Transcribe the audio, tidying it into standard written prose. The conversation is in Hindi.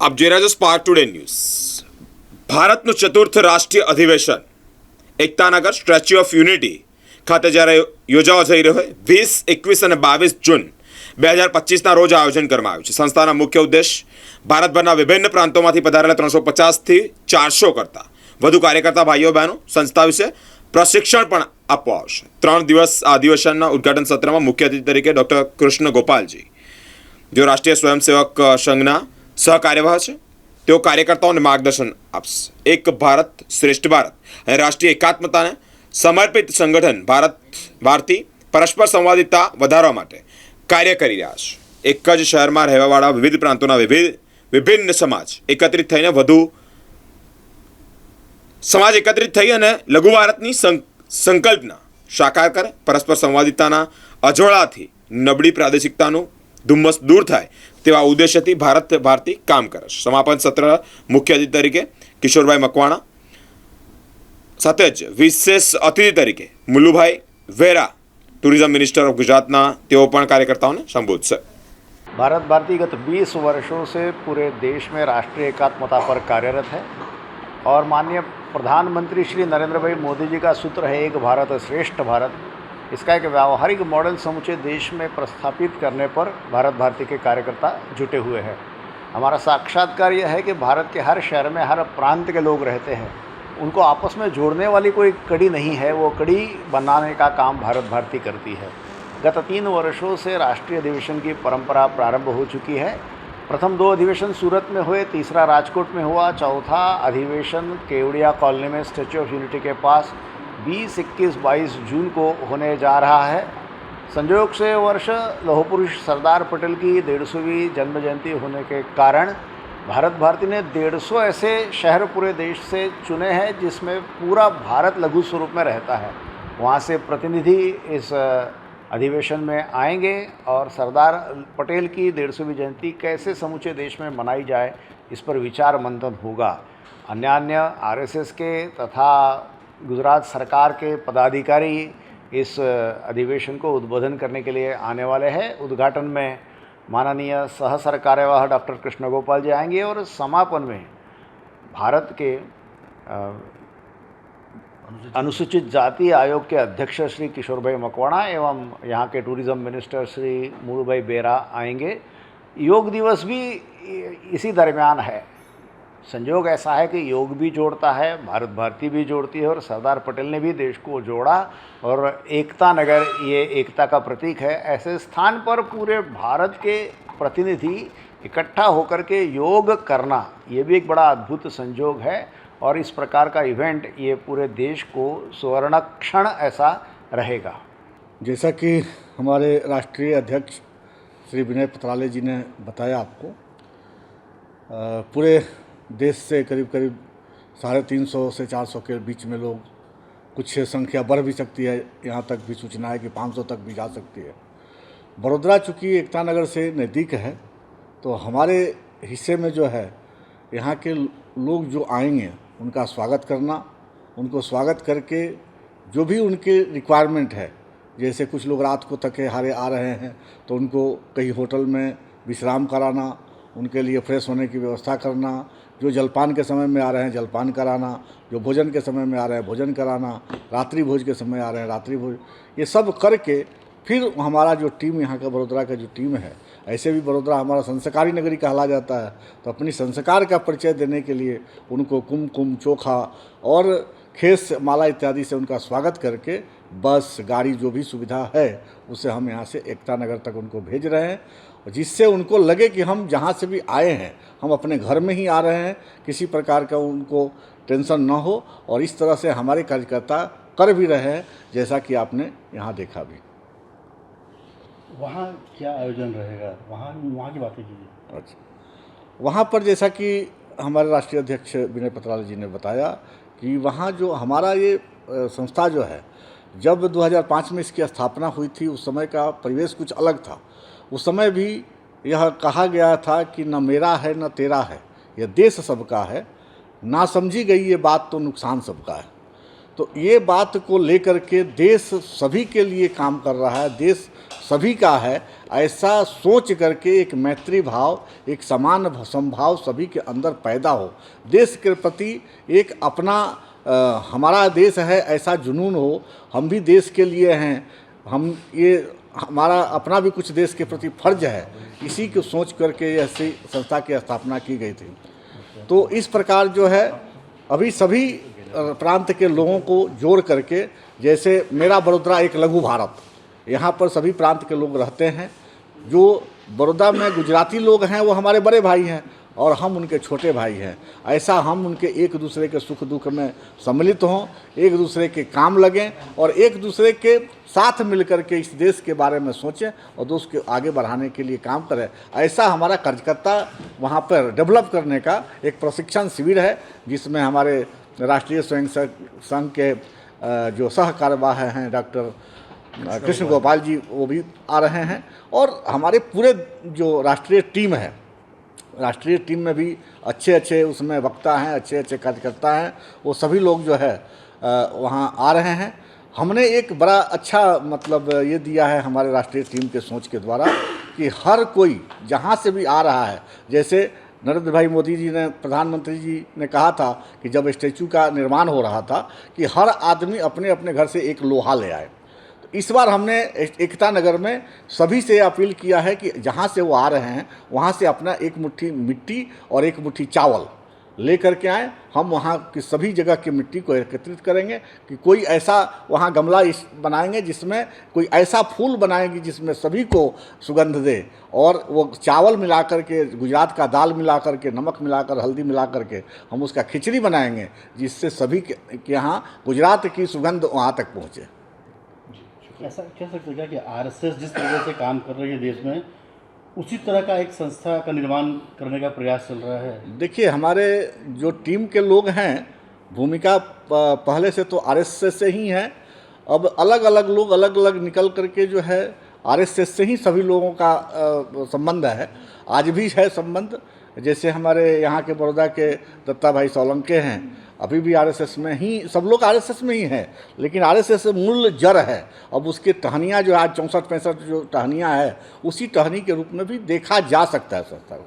આપ જોઈ રહ્યા છો સ્પાર્ક ટુડે ન્યૂઝ. ભારતનું ચતુર્થ રાષ્ટ્રીય અધિવેશન એકતાનગર સ્ટેચ્યુ ઓફ યુનિટી ખાતે જ્યારે યોજાવા જઈ રહ્યો હોય 20, 21 અને 22 જૂન 2025ના રોજ આયોજન કરવામાં આવ્યું છે. સંસ્થાના મુખ્ય ઉદ્દેશ ભારતભરના વિભિન્ન પ્રાંતોમાંથી પધારેલા 350થી 400 કરતાં વધુ કાર્યકર્તા ભાઈઓ બહેનો સંસ્થા વિશે પ્રશિક્ષણ પણ આપવા આવશે. 3 દિવસ આ અધિવેશનના ઉદ્ઘાટન સત્રમાં મુખ્ય અતિથિ તરીકે ડૉક્ટર કૃષ્ણ ગોપાલજી, જેઓ રાષ્ટ્રીય સ્વયંસેવક સંઘના સહકાર્યવાહ છે, તેઓ કાર્યકર્તાઓને માર્ગદર્શન આપશે. એક ભારત શ્રેષ્ઠ ભારત અને રાષ્ટ્રીય એકાત્મતાને સમર્પિત સંગઠન ભારતી પરસ્પર સંવાદિતા વધારવા માટે કાર્ય કરી રહ્યા છે. એક જ શહેરમાં રહેવાવાળા વિવિધ પ્રાંતોના વિભિન્ન સમાજ એકત્રિત થઈ અને લઘુ ભારતની સંકલ્પના સાકાર કરે. પરસ્પર સંવાદિતાના અજોળાથી નબળી પ્રાદેશિકતાનું ધુમ્મસ દૂર થાય તેવા ઉદ્દેશ્યથી ભારત ભારતી કામ કરે છે. સમાપન સત્ર મુખ્ય અતિથિ તરીકે કિશોરભાઈ મકવાણા, સાથે જ વિશેષ અતિથિ તરીકે મુલ્લુભાઈ વેરા, ટુરિઝમ મિનિસ્ટર ઓફ ગુજરાતના, તેઓ પણ કાર્યકર્તાઓને સંબોધશે. भारत भारती गत 20 वर्षों से पूरे देश में राष्ट्रीय एकात्मता पर कार्यरत है और माननीय प्रधानमंत्री श्री नरेंद्र भाई मोदी जी का सूत्र है एक भारत श्रेष्ठ भारत. इसका एक व्यावहारिक मॉडल समूचे देश में प्रस्थापित करने पर भारत भारती के कार्यकर्ता जुटे हुए हैं. हमारा साक्षात्कार यह है कि भारत के हर शहर में हर प्रांत के लोग रहते हैं, उनको आपस में जोड़ने वाली कोई कड़ी नहीं है, वो कड़ी बनाने का काम भारत भारती करती है. गत 3 वर्षों से राष्ट्रीय अधिवेशन की परंपरा प्रारंभ हो चुकी है. प्रथम 2 अधिवेशन सूरत में हुए, तीसरा राजकोट में हुआ, चौथा अधिवेशन केवड़िया कॉलोनी में स्टैच्यू ऑफ यूनिटी के पास 20, 21, 22 जून को होने जा रहा है. संयोग से वर्ष लौह पुरुष सरदार पटेल की 150वीं जन्म जयंती होने के कारण भारत भारती ने 150 ऐसे शहर पूरे देश से चुने हैं जिसमें पूरा भारत लघु स्वरूप में रहता है. वहाँ से प्रतिनिधि इस अधिवेशन में आएंगे और सरदार पटेल की 150वीं जयंती कैसे समूचे देश में मनाई जाए इस पर विचार मंथन होगा. अन्य आरएसएस के तथा गुजरात सरकार के पदाधिकारी इस अधिवेशन को उद्बोधन करने के लिए आने वाले हैं. उद्घाटन में माननीय सह सरकार्यवाह डॉक्टर कृष्ण गोपाल जी आएंगे और समापन में भारत के अनुसूचित जाति आयोग के अध्यक्ष श्री किशोर भाई मकवाणा एवं यहाँ के टूरिज़्म मिनिस्टर श्री मुल्लुभाई बेरा आएंगे. योग दिवस भी इसी दरमियान है. संयोग ऐसा है कि योग भी जोड़ता है, भारत भारती भी जोड़ती है और सरदार पटेल ने भी देश को जोड़ा और एकता नगर ये एकता का प्रतीक है. ऐसे स्थान पर पूरे भारत के प्रतिनिधि इकट्ठा होकर के योग करना ये भी एक बड़ा अद्भुत संयोग है और इस प्रकार का इवेंट ये पूरे देश को स्वर्ण क्षण ऐसा रहेगा. जैसा कि हमारे राष्ट्रीय अध्यक्ष श्री विनय पत्राले जी ने बताया आपको, पूरे देश से करीब 350 से 400 के बीच में लोग, कुछ संख्या बढ़ भी सकती है, यहाँ तक भी सूचना है कि 500 तक भी जा सकती है. बड़ौदा चूँकि एकता नगर से नज़दीक है तो हमारे हिस्से में जो है यहाँ के लोग जो आएंगे उनका स्वागत करना, उनको स्वागत करके जो भी उनके रिक्वायरमेंट है, जैसे कुछ लोग रात को थके हारे आ रहे हैं तो उनको कहीं होटल में विश्राम कराना, उनके लिए फ्रेश होने की व्यवस्था करना, जो जलपान के समय में आ रहे हैं जलपान कराना, जो भोजन के समय में आ रहे हैं भोजन कराना, रात्रि भोज के समय आ रहे हैं रात्रि भोज, ये सब करके फिर हमारा जो टीम यहाँ का बड़ौदा का जो टीम है, ऐसे भी बड़ौदा हमारा संस्कारी नगरी कहला जाता है, तो अपनी संस्कार का परिचय देने के लिए उनको कुमकुम, चोखा और खेस माला इत्यादि से उनका स्वागत करके बस गाड़ी जो भी सुविधा है उससे हम यहाँ से एकता नगर तक उनको भेज रहे हैं, जिससे उनको लगे कि हम जहाँ से भी आए हैं हम अपने घर में ही आ रहे हैं, किसी प्रकार का उनको टेंशन न हो. और इस तरह से हमारे कार्यकर्ता कर भी रहे हैं, जैसा कि आपने यहाँ देखा भी. वहाँ क्या आयोजन रहेगा, वहाँ की बातें कीजिए. अच्छा, वहाँ पर जैसा कि हमारे राष्ट्रीय अध्यक्ष विनय पत्राले जी ने बताया कि वहाँ जो हमारा ये संस्था जो है, जब 2005 में इसकी स्थापना हुई थी उस समय का परिवेश कुछ अलग था. उस समय भी यह कहा गया था कि न मेरा है न तेरा है, यह देश सबका है, ना समझी गई ये बात तो नुकसान सबका है. तो ये बात को लेकर के देश सभी के लिए काम कर रहा है, देश सभी का है, ऐसा सोच करके एक मैत्री भाव, एक समान समभाव सभी के अंदर पैदा हो, देश के प्रति एक अपना हमारा देश है ऐसा जुनून हो, हम भी देश के लिए हैं, हम ये हमारा अपना भी कुछ देश के प्रति फर्ज है, इसी को सोच करके ऐसी संस्था की स्थापना की गई थी। तो इस प्रकार जो है अभी सभी प्रांत के लोगों को जोड़ करके, जैसे मेरा बड़ौदा एक लघु भारत, यहाँ पर सभी प्रांत के लोग रहते हैं। जो बड़ौदा में गुजराती लोग हैं वो हमारे बड़े भाई हैं और हम उनके छोटे भाई हैं। ऐसा हम उनके एक दूसरे के सुख दुख में सम्मिलित हों, एक दूसरे के काम लगें और एक दूसरे के साथ मिलकर के इस देश के बारे में सोचें और देश के आगे बढ़ाने के लिए काम करें। ऐसा हमारा कार्यकर्ता वहाँ पर डेवलप करने का एक प्रशिक्षण शिविर है, जिसमें हमारे राष्ट्रीय स्वयंसेवक संघ के जो सह कार्यवाह हैं डॉक्टर कृष्ण गोपाल जी, वो भी आ रहे हैं और हमारे पूरे जो राष्ट्रीय टीम है, राष्ट्रीय टीम में भी अच्छे अच्छे उसमें वक्ता हैं, अच्छे अच्छे कार्यकर्ता हैं, वो सभी लोग जो है वहाँ आ रहे हैं। हमने एक बड़ा अच्छा मतलब ये दिया है हमारे राष्ट्रीय टीम के सोच के द्वारा कि हर कोई जहाँ से भी आ रहा है, जैसे नरेंद्र भाई मोदी जी ने, प्रधानमंत्री जी ने कहा था कि जब स्टैचू का निर्माण हो रहा था कि हर आदमी अपने अपने घर से एक लोहा ले आए। तो इस बार हमने एकता नगर में सभी से अपील किया है कि जहाँ से वो आ रहे हैं वहाँ से अपना एक मुट्ठी मिट्टी और एक मुट्ठी चावल ले करके आएँ। हम वहाँ की सभी जगह की मिट्टी को एकत्रित करेंगे कि कोई ऐसा वहाँ गमला बनाएंगे जिसमें कोई ऐसा फूल बनाएंगे जिसमें सभी को सुगंध दे, और वो चावल मिला करके, गुजरात का दाल मिला करके, नमक मिलाकर, हल्दी मिला करके हम उसका खिचड़ी बनाएंगे, जिससे सभी के यहाँ गुजरात की सुगंध वहाँ तक पहुँचे। ऐसा कह सकते हैं कि आरएसएस जिस तरह से काम कर रही है देश में, उसी तरह का एक संस्था का निर्माण करने का प्रयास चल रहा है? देखिए, हमारे जो टीम के लोग हैं, भूमिका पहले से तो आरएसएस से ही है। अब अलग अलग लोग अलग अलग निकल करके जो है आरएसएस से ही सभी लोगों का संबंध है, आज भी है संबंध। जैसे हमारे यहाँ के बड़ौदा के दत्ता भाई सोलंके हैं, अभी भी आरएसएस में ही, सब लोग आरएसएस में ही हैं, लेकिन आरएसएस मूल जड़ है। अब उसकी टहनियाँ जो आज 64-65 जो टहनियाँ है, उसी टहनी के रूप में भी देखा जा सकता है संस्था को।